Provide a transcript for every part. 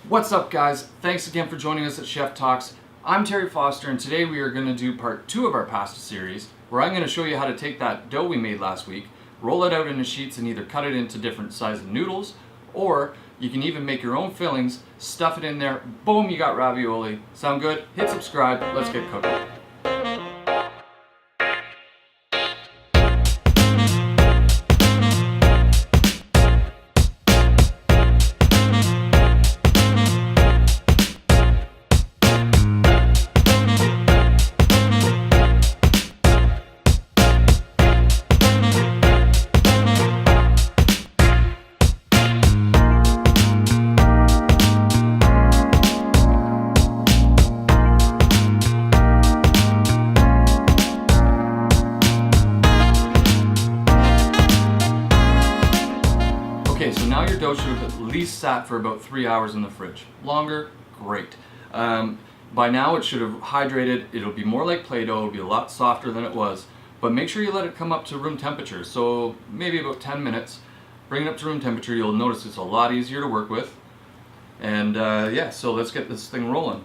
What's up, guys? Thanks again for joining us at Chef Talks. I'm Terry Foster, and today we are going to do part 2 of our pasta series, where I'm going to show you how to take that dough we made last week, roll it out into sheets, and either cut it into different sized noodles, or you can even make your own fillings, stuff it in there, boom, you got ravioli. Sound good? Hit subscribe, let's get cooking. Okay, so now your dough should have at least sat for about 3 hours in the fridge. Longer? Great. By now it should have hydrated. It'll be more like Play-Doh. It'll be a lot softer than it was. But make sure you let it come up to room temperature. So maybe about 10 minutes. Bring it up to room temperature. You'll notice it's a lot easier to work with. And yeah, so let's get this thing rolling.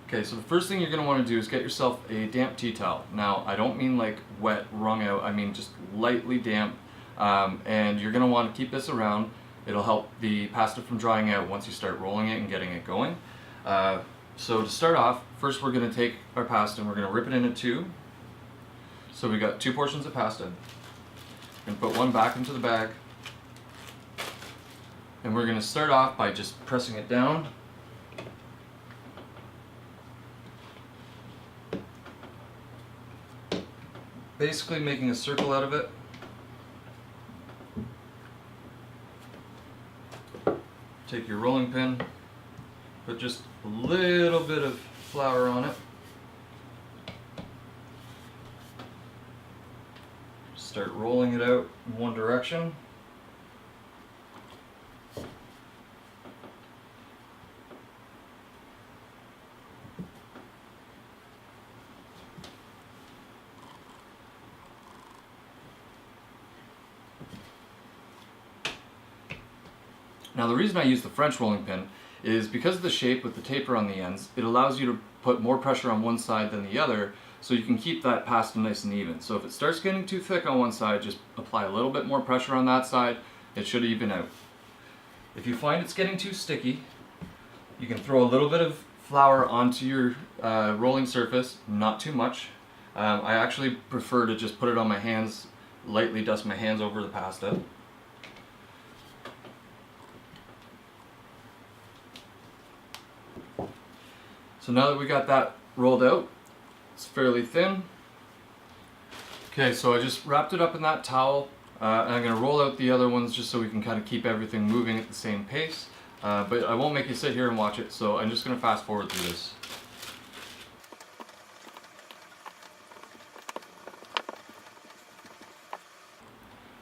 Okay, so the first thing you're going to want to do is get yourself a damp tea towel. Now, I don't mean like wet, wrung out. I mean just lightly damp. And you're going to want to keep this around. It'll help the pasta from drying out once you start rolling it and getting it going. So to start off, first we're going to take our pasta and we're going to rip it into two. So we got 2 portions of pasta. We're going to put one back into the bag. And we're going to start off by just pressing it down. Basically making a circle out of it. Take your rolling pin, put just a little bit of flour on it. Start rolling it out in one direction. Now the reason I use the French rolling pin is because of the shape with the taper on the ends. It allows you to put more pressure on one side than the other, so you can keep that pasta nice and even. So if it starts getting too thick on one side, just apply a little bit more pressure on that side. It should even out. If you find it's getting too sticky, you can throw a little bit of flour onto your rolling surface, not too much. I actually prefer to just put it on my hands, lightly dust my hands over the pasta. So now that we got that rolled out, it's fairly thin. Okay, so I just wrapped it up in that towel, and I'm going to roll out the other ones just so we can kind of keep everything moving at the same pace. But I won't make you sit here and watch it, so I'm just going to fast forward through this.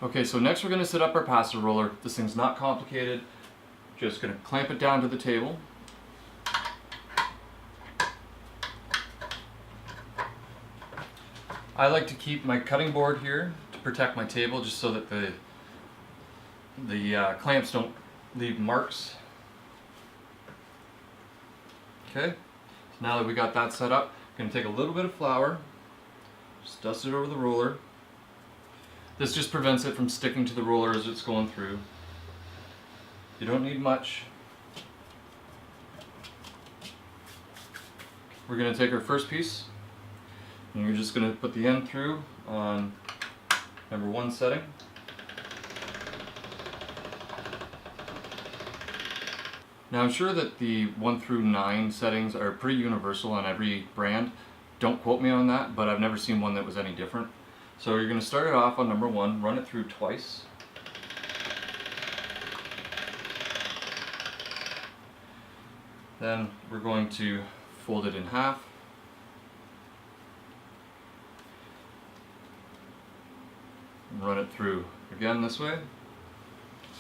Okay, so next we're going to set up our pasta roller. This thing's not complicated. Just going to clamp it down to the table. I like to keep my cutting board here to protect my table, just so that the clamps don't leave marks. Okay, so now that we got that set up, I'm going to take a little bit of flour, just dust it over the roller. This just prevents it from sticking to the roller as it's going through. You don't need much. We're going to take our first piece, and you're just going to put the end through on number 1 setting. Now I'm sure that the 1 through 9 settings are pretty universal on every brand. Don't quote me on that, but I've never seen one that was any different. So you're going to start it off on number 1, run it through twice. Then we're going to fold it in half. Run it through again this way. You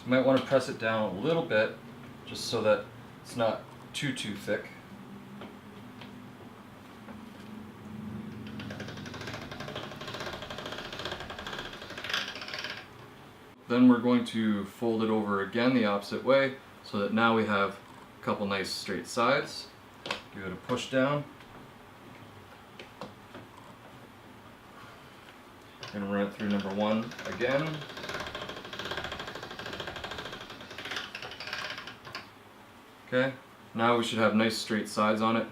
might want to press it down a little bit just so that it's not too thick. Then we're going to fold it over again the opposite way, so that now we have a couple nice straight sides. Give it a push down. And run it through number 1 again. Okay, now we should have nice straight sides on it.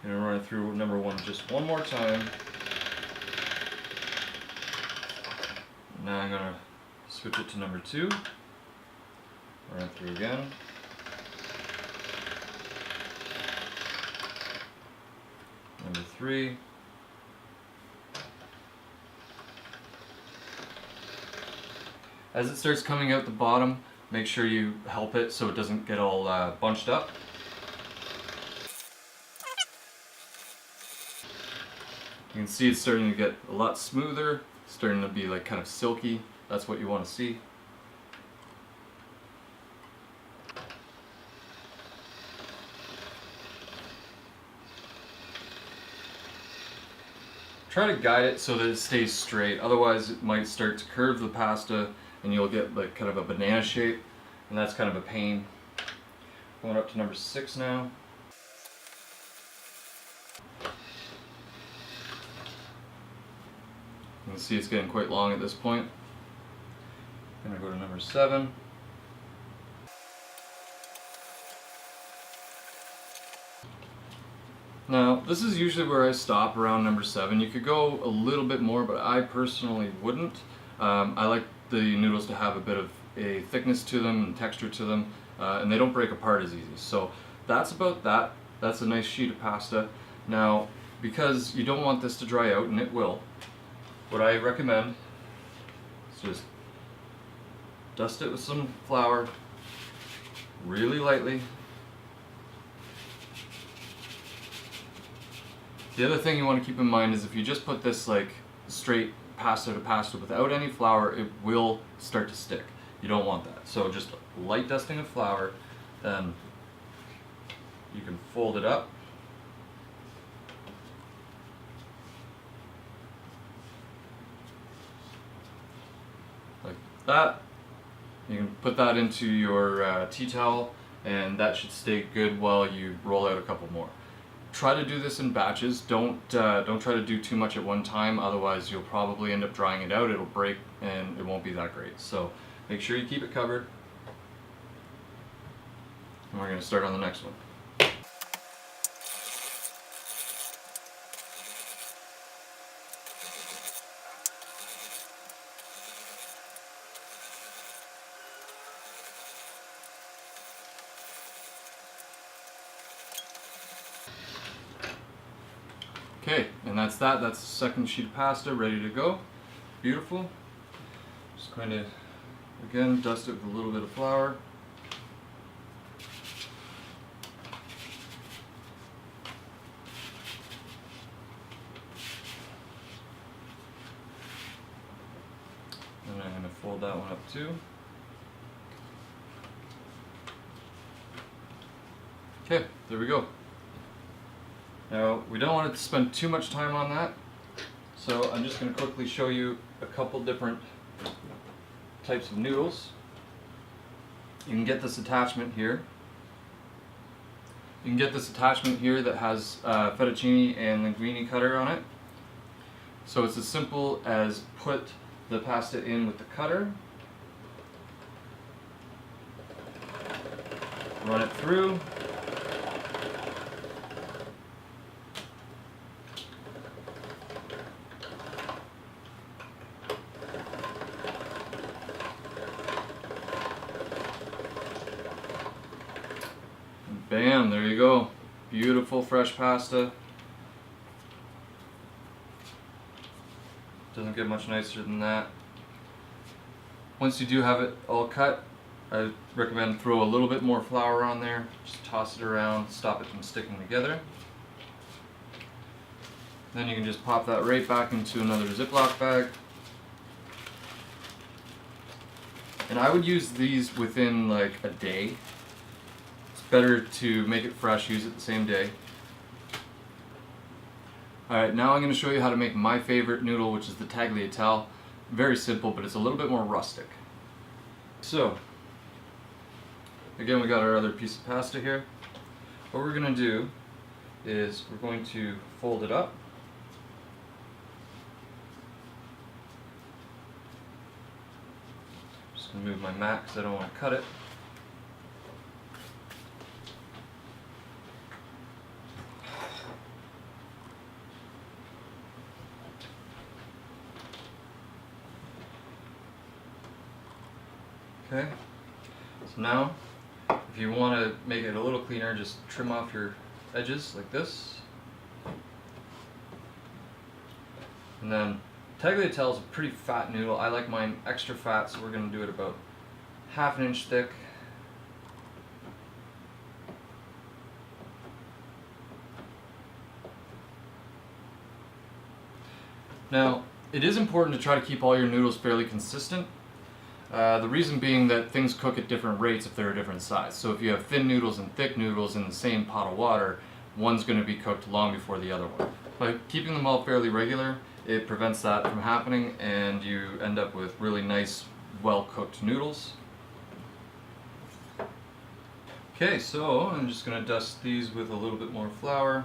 And run it through number 1 just one more time. Now I'm going to switch it to number 2. Run it through again. Number 3. As it starts coming out the bottom, make sure you help it so it doesn't get all bunched up. You can see it's starting to get a lot smoother, starting to be like kind of silky. That's what you want to see. Try to guide it so that it stays straight, otherwise it might start to curve the pasta and you'll get like kind of a banana shape, and that's kind of a pain. Going up to number 6 now. You can see it's getting quite long at this point. I'm going to go to number 7. Now, this is usually where I stop, around number 7. You could go a little bit more, but I personally wouldn't. I like the noodles to have a bit of a thickness to them and texture to them, and they don't break apart as easy. So that's about that. That's a nice sheet of pasta. Now, because you don't want this to dry out, and it will, what I recommend is just dust it with some flour really lightly. The other thing you want to keep in mind is if you just put this like straight pasta to pasta without any flour, it will start to stick. You don't want that. So just light dusting of flour, then you can fold it up. Like that. You can put that into your tea towel, and that should stay good while you roll out a couple more. Try to do this in batches. Don't try to do too much at one time, otherwise you'll probably end up drying it out. It'll break and it won't be that great. So make sure you keep it covered. And we're going to start on the next one. Okay, and that's that. That's the second sheet of pasta ready to go. Beautiful. Just going to, again, dust it with a little bit of flour. And I'm going to fold that one up too. Okay, there we go. Now, we don't want to spend too much time on that, so I'm just going to quickly show you a couple different types of noodles. You can get this attachment here. You can get this attachment here that has fettuccine and linguine cutter on it. So it's as simple as put the pasta in with the cutter, run it through, bam, there you go. Beautiful fresh pasta. Doesn't get much nicer than that. Once you do have it all cut, I recommend throw a little bit more flour on there. Just toss it around, stop it from sticking together. Then you can just pop that right back into another Ziploc bag. And I would use these within like a day. Better to make it fresh, use it the same day. Alright, now I'm going to show you how to make my favorite noodle, which is the tagliatelle. Very simple, but it's a little bit more rustic. So, again, we got our other piece of pasta here. What we're going to do is we're going to fold it up. Just going to move my mat because I don't want to cut it. Okay, so now if you want to make it a little cleaner, just trim off your edges like this. And then tagliatelle is a pretty fat noodle. I like mine extra fat, so we're going to do it about ½ an inch thick. Now, it is important to try to keep all your noodles fairly consistent. The reason being that things cook at different rates if they're a different size. So if you have thin noodles and thick noodles in the same pot of water, one's going to be cooked long before the other one. By keeping them all fairly regular, it prevents that from happening and you end up with really nice, well-cooked noodles. Okay, so I'm just going to dust these with a little bit more flour.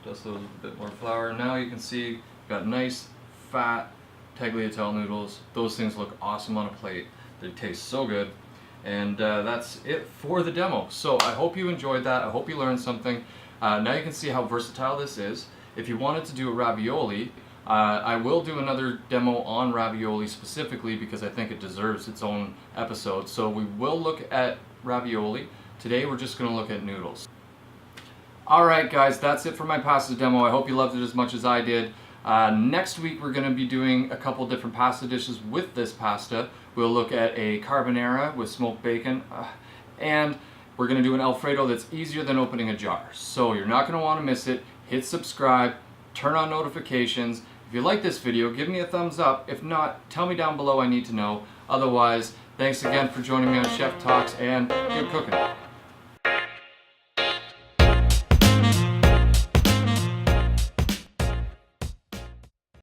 Dust those with a bit more flour. Now you can see we've got nice, fat tagliatelle noodles. Those things look awesome on a plate. They taste so good. And that's it for the demo. So I hope you enjoyed that. I hope you learned something. Now you can see how versatile this is. If you wanted to do a ravioli, I will do another demo on ravioli specifically because I think it deserves its own episode. So we will look at ravioli. Today we're just going to look at noodles. Alright guys, that's it for my pasta demo. I hope you loved it as much as I did. Next week we're going to be doing a couple different pasta dishes with this pasta. We'll look at a carbonara with smoked bacon, and we're going to do an Alfredo that's easier than opening a jar. So you're not going to want to miss it. Hit subscribe, turn on notifications. If you like this video, give me a thumbs up. If not, tell me down below, I need to know. Otherwise, thanks again for joining me on Chef Talks, and good cooking.